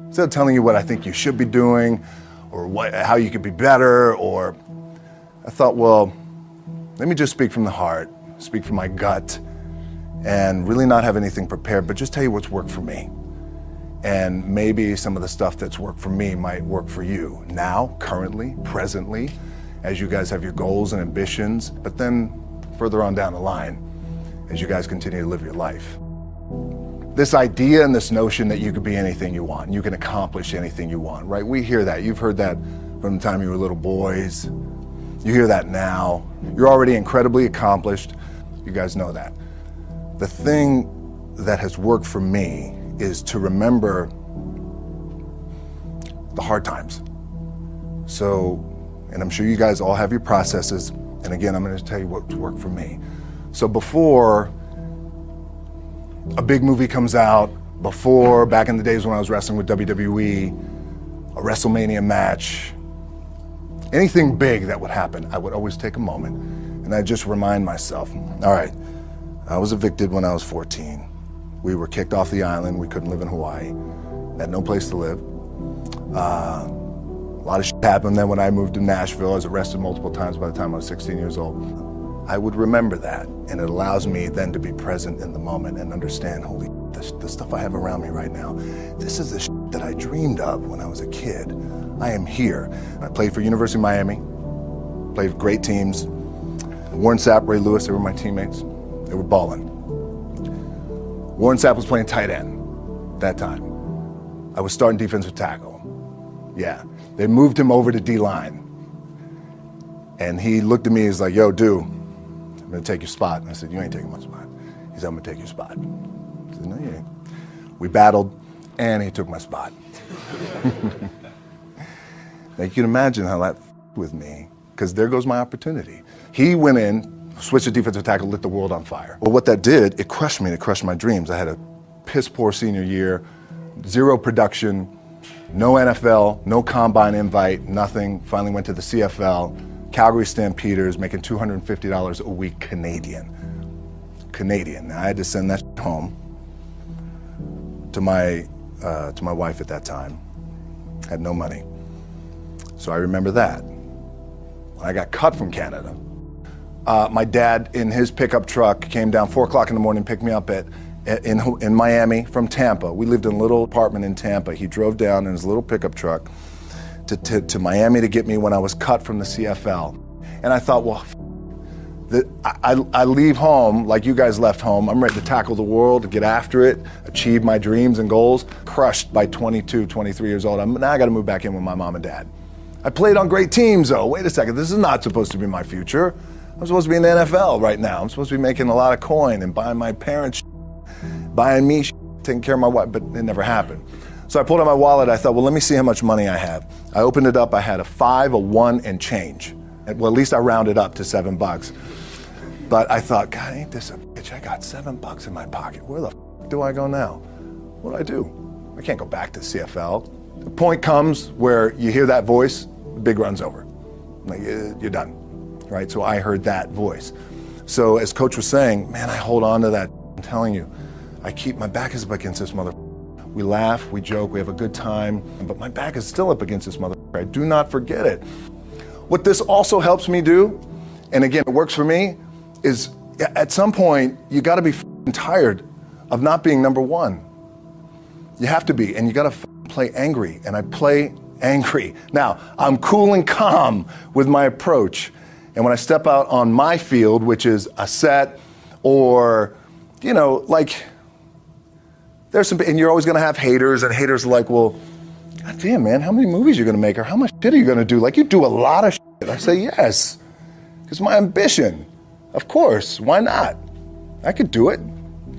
Instead of telling you what I think you should be doing or how you could be better, or I thought, well, let me just speak from the heart, speak from my gut, and really not have anything prepared, but just tell you what's worked for me. And maybe some of the stuff that's worked for me might work for you now, currently, presently, as you guys have your goals and ambitions, but then further on down the line, as you guys continue to live your life. This idea and this notion that you could be anything you want, you can accomplish anything you want, right? We hear that. You've heard that from the time you were little boys. You hear that now. You're already incredibly accomplished. You guys know that. The thing that has worked for me is to remember the hard times. So, and I'm sure you guys all have your processes. And again, I'm going to tell you what's worked for me. So before a big movie comes out, before, back in the days when I was wrestling with WWE, a WrestleMania match, anything big that would happen, I would always take a moment and I'd just remind myself, all right, I was evicted when I was 14. We were kicked off the island. We couldn't live in Hawaii. Had no place to live. A lot of shit happened then when I moved to Nashville. I was arrested multiple times by the time I was 16 years old. I would remember that, and it allows me then to be present in the moment and understand, holy shit, the stuff I have around me right now, this is the shit that I dreamed of when I was a kid. I am here. I played for University of Miami, played for great teams. Warren Sapp, Ray Lewis, they were my teammates. They were balling. Warren Sapp was playing tight end that time. I was starting defensive tackle. Yeah, they moved him over to D-line. And he looked at me, he's like, yo, dude, I'm gonna take your spot. And I said, you ain't taking my spot. He said, I'm gonna take your spot. I said, no, you ain't. We battled, and he took my spot. Now you can imagine how that with me, because there goes my opportunity. He went in, switched to defensive tackle, lit the world on fire. Well, what that did, it crushed me, it crushed my dreams. I had a piss poor senior year, zero production, no NFL, no combine invite, nothing. Finally went to the CFL. Calgary Stampeders, making $250 a week Canadian. Now I had to send that home to my wife at that time. Had no money. So I remember that. When I got cut from Canada, my dad in his pickup truck came down 4 o'clock in the morning, picked me up in Miami from Tampa. We lived in a little apartment in Tampa. He drove down in his little pickup truck to Miami to get me when I was cut from the CFL. And I thought, well, I leave home like you guys left home. I'm ready to tackle the world, to get after it, achieve my dreams and goals. Crushed by 22, 23 years old. Now I gotta move back in with my mom and dad. I played on great teams though. Wait a second, this is not supposed to be my future. I'm supposed to be in the NFL right now. I'm supposed to be making a lot of coin and buying my parents, buying me, taking care of my wife, but it never happened. So I pulled out my wallet, I thought, well, let me see how much money I have. I opened it up, I had a 5, a 1, and change. Well, at least I rounded up to $7. But I thought, God, ain't this a bitch? I got $7 in my pocket. Where the do I go now? What do I do? I can't go back to CFL. The point comes where you hear that voice, the big run's over. Like, you're done, right? So I heard that voice. So as Coach was saying, man, I hold on to that. I'm telling you, I keep my back is up against this mother. We laugh, we joke, we have a good time, but my back is still up against this mother. I do not forget it. What this also helps me do, and again, it works for me, is at some point, you gotta be tired of not being number one. You have to be, and you gotta play angry, and I play angry. Now, I'm cool and calm with my approach, and when I step out on my field, which is a set, or, you know, like, there's some, and you're always gonna have haters, and haters are like, well, God damn, man, how many movies are you gonna make, or how much shit are you gonna do? Like, you do a lot of shit. I say, yes, it's my ambition. Of course, why not? I could do it.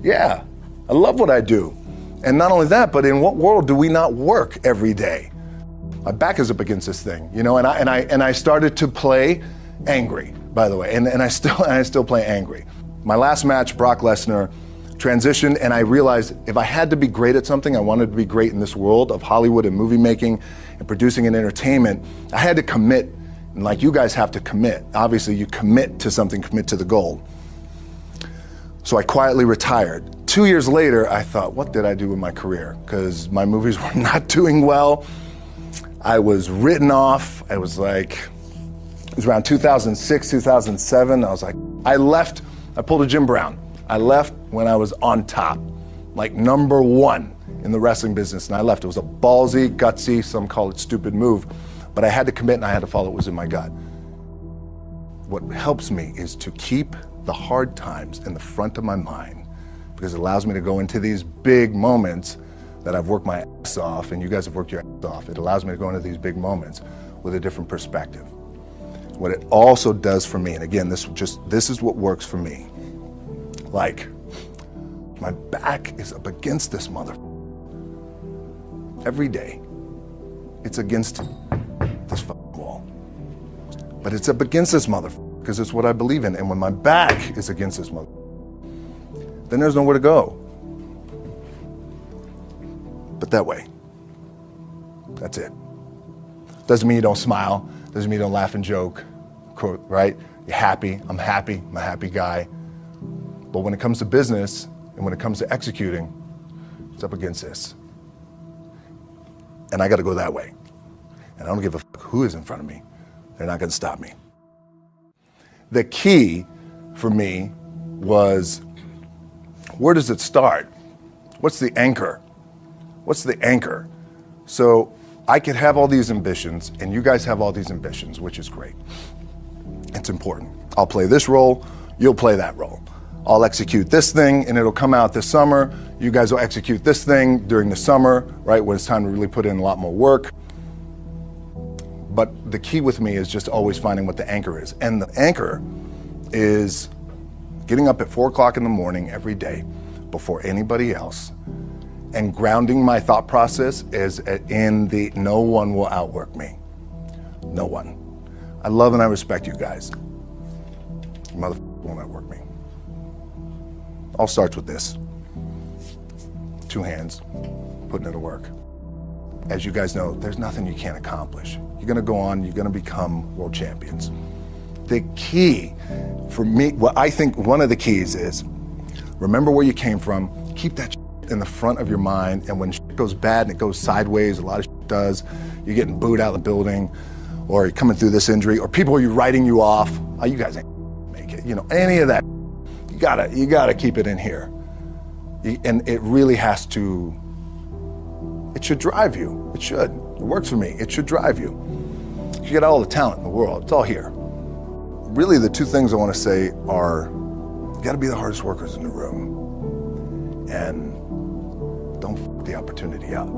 Yeah, I love what I do. And not only that, but in what world do we not work every day? My back is up against this thing, you know, and I started to play angry, by the way, and I still play angry. My last match, Brock Lesnar, transitioned, and I realized if I had to be great at something, I wanted to be great in this world of Hollywood and movie making and producing and entertainment, I had to commit, and like you guys have to commit. Obviously, you commit to something, commit to the goal. So I quietly retired 2 years later, I thought, what did I do with my career? Because my movies were not doing well. I was written off. I was like, it was around 2006, 2007. I was like, I left, I pulled a Jim Brown. I left when I was on top, like number one in the wrestling business, and I left. It was a ballsy, gutsy, some call it stupid move, but I had to commit and I had to follow what was in my gut. What helps me is to keep the hard times in the front of my mind, because it allows me to go into these big moments that I've worked my ass off, and you guys have worked your ass off. It allows me to go into these big moments with a different perspective. What it also does for me, and again, this is what works for me. Like, my back is up against this mother. Every day, it's against this wall. But it's up against this mother, because it's what I believe in. And when my back is against this mother, then there's nowhere to go. But that way. That's it. Doesn't mean you don't smile. Doesn't mean you don't laugh and joke, right? You're happy. I'm a happy guy. But when it comes to business and when it comes to executing, it's up against this. And I got to go that way. And I don't give a fuck who is in front of me. They're not going to stop me. The key for me was, where does it start? What's the anchor? What's the anchor? So I could have all these ambitions, and you guys have all these ambitions, which is great. It's important. I'll play this role, you'll play that role. I'll execute this thing, and it'll come out this summer. You guys will execute this thing during the summer, right, when it's time to really put in a lot more work. But the key with me is just always finding what the anchor is. And the anchor is getting up at 4 o'clock in the morning every day before anybody else, and grounding my thought process is in the no one will outwork me. No one. I love and I respect you guys. Motherfucker won't outwork me. All starts with this. 2 hands, putting it to work. As you guys know, there's nothing you can't accomplish. You're gonna go on, you're gonna become world champions. The key for me, what I think one of the keys is, remember where you came from, keep that in the front of your mind, and when shit goes bad and it goes sideways, a lot of shit does, you're getting booed out of the building, or you're coming through this injury, or people are writing you off, oh, you guys ain't make it, any of that, you gotta keep it in here. And it really has to, it should drive you, it should. It works for me, it should drive you. You got all the talent in the world, it's all here. Really the 2 things I wanna say are, you gotta be the hardest workers in the room, and don't f the opportunity up.